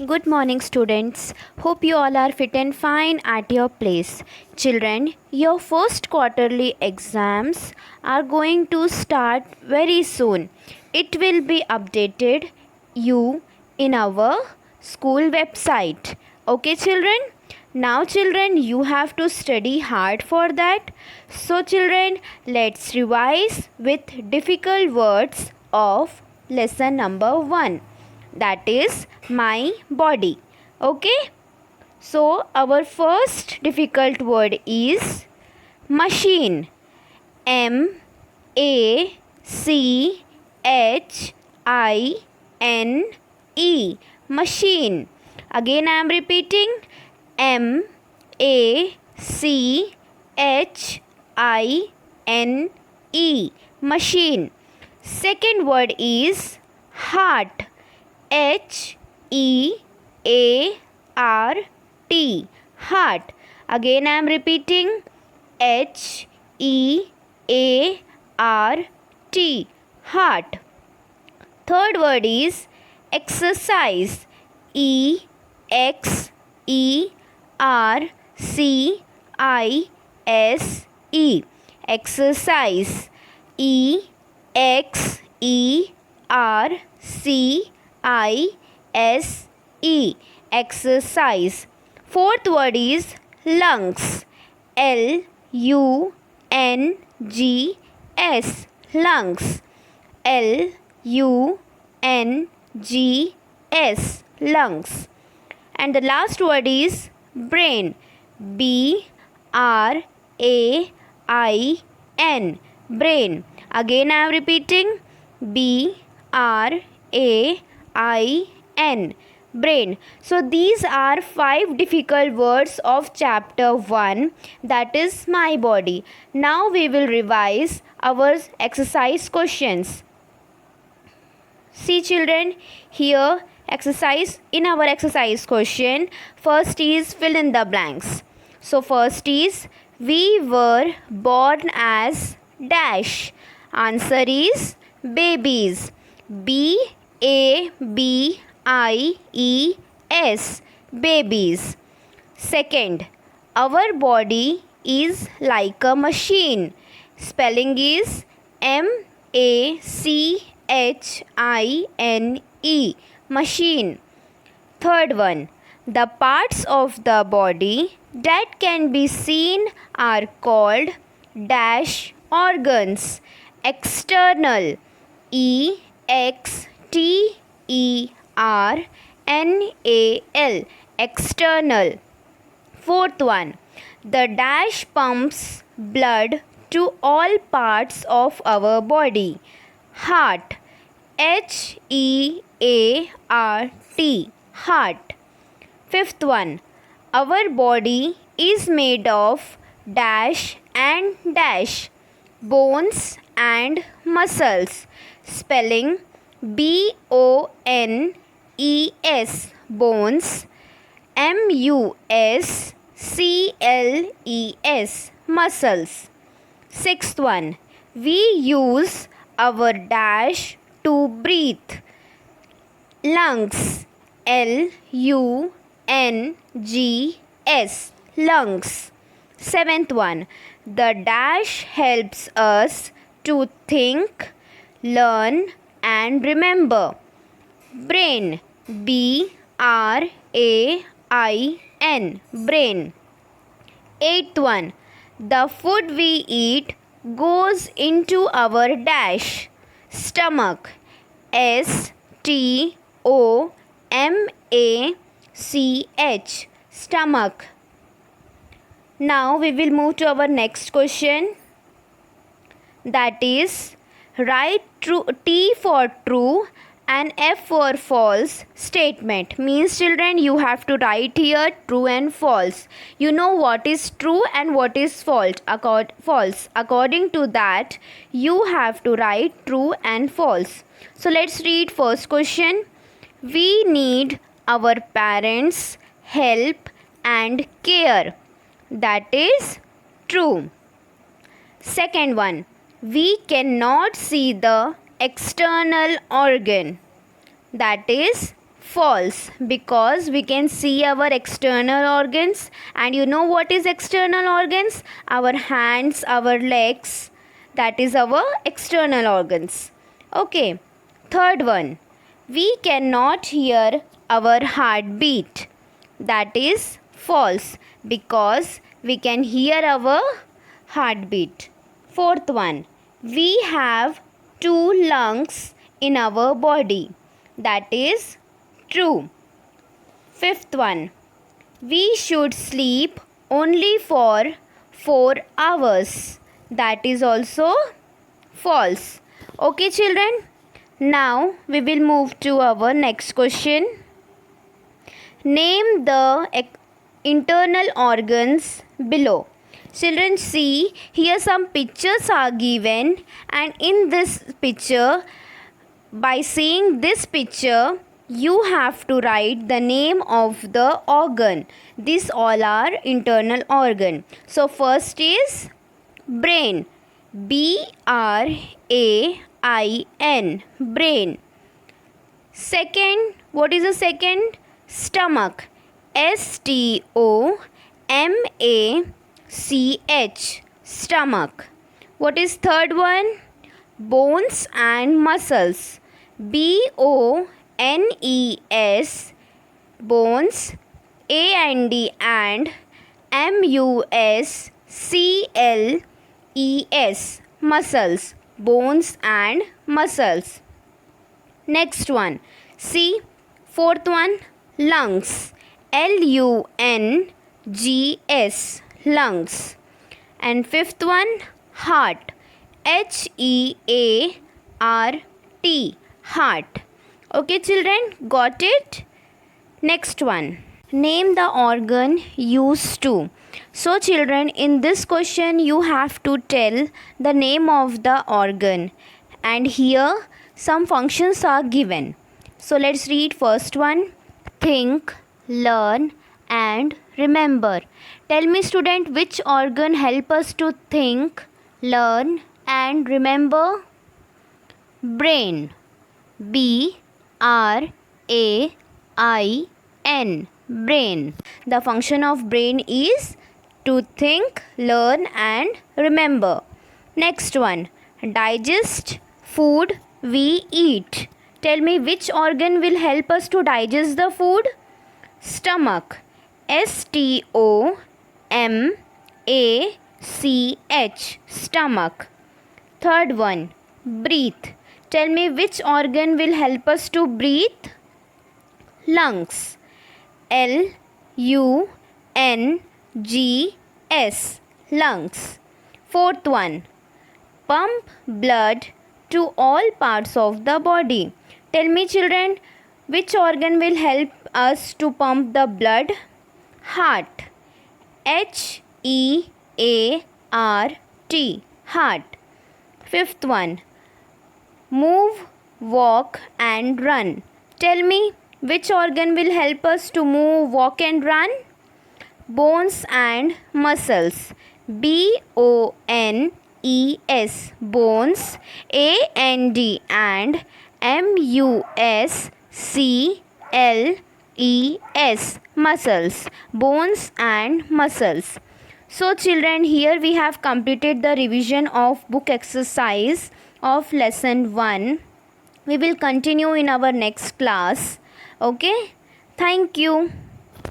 Good morning, students. Hope you all are fit and fine at your place. Children, your first quarterly exams are going to start very soon. It will be updated you in our school website. Okay, children? Now, children, you have to study hard for that. So, children, let's revise with difficult words of lesson number 1, that is my body. Okay, so our first difficult word is machine. MACHINE, machine. Again I am repeating, MACHINE, machine. Second word is heart. HEART, heart. Again I am repeating, HEART, heart. Third word is exercise. EXERCISE, exercise. EXERCISE, exercise. Fourth word is lungs. LUNGS, lungs. LUNGS, lungs. And the last word is brain. BRAIN, brain. Again I am repeating, BRAIN, brain. So these are 5 difficult words of chapter 1, that is my body. Now we will revise our exercise questions. See children, here exercise, in our exercise question, first is fill in the blanks. So first is, we were born as dash. Answer is babies. BABIES, babies. Second, our body is like a machine. Spelling is MACHINE, machine. Third one, the parts of the body that can be seen are called dash organs. External. EXTERNAL, external. Fourth one, the dash pumps blood to all parts of our body. Heart. HEART, heart. Fifth one, our body is made of dash and dash, bones and muscles. Spelling BONES, bones. MUSCLES, muscles. Sixth one, we use our dash to breathe. Lungs. LUNGS, lungs. Seventh one, the dash helps us to think, learn and remember. Brain. BRAIN, brain. Eighth one, the food we eat goes into our dash. Stomach. STOMACH, stomach. Now we will move to our next question, that is, write T for true and F for false statement. Means children, you have to write here true and false. You know what is true and what is false. According to that, you have to write true and false. So let's read first question. We need our parents' help and care. That is true. Second one, we cannot see the external organ. That is False, because we can see our external organs, and you know what is external organs? Our hands, our legs, that is our external organs. Okay, third one, we cannot hear our heartbeat. That is false, because we can hear our heartbeat. Fourth one, we have 2 lungs in our body. That is true. Fifth one, we should sleep only for 4 hours. That is also false. Okay, children. Now we will move to our next question. Name the internal organs below. Children, see here some pictures are given, and in this picture, by seeing this picture, you have to write the name of the organ. These all are internal organ. So first is brain. B-R-A-I-N. Brain. Second, what is the second? Stomach. S-T-O-M-A-C-H. Stomach. What is third one? Bones and muscles. B-O-N-E-S. Bones. A-N-D and M-U-S-C-L-E-S. Muscles. Bones and muscles. Next one. See, fourth one, lungs. L-U-N-G-S. Lungs. And fifth one, heart. H-E-A-R-T. Heart. Okay, children, got it? Next one. Name the organ used to. So children, in this question you have to tell the name of the organ, and here some functions are given. So let's read first one. Think, learn and remember. Tell me student, which organ help us to think, learn and remember? Brain. B-R-A-I-N. Brain. The function of brain is to think, learn and remember. Next one. Digest food we eat. Tell me, which organ will help us to digest the food? Stomach. S-T-O-M-A-C-H. Stomach. Third one. Breathe. Tell me, which organ will help us to breathe? Lungs. L-U-N-G-S. Lungs. Fourth one. Pump blood to all parts of the body. Tell me children, which organ will help us to pump the blood? Heart. H-E-A-R-T. Heart. Fifth one. Move, walk and run. Tell me, which organ will help us to move, walk and run? Bones and muscles. B-O-N-E-S. Bones. A-N-D and M-U-S-C-L-E-S. Muscles. Bones and muscles. So children, here we have completed the revision of book exercise of lesson 1. We will continue in our next class. Okay, thank you.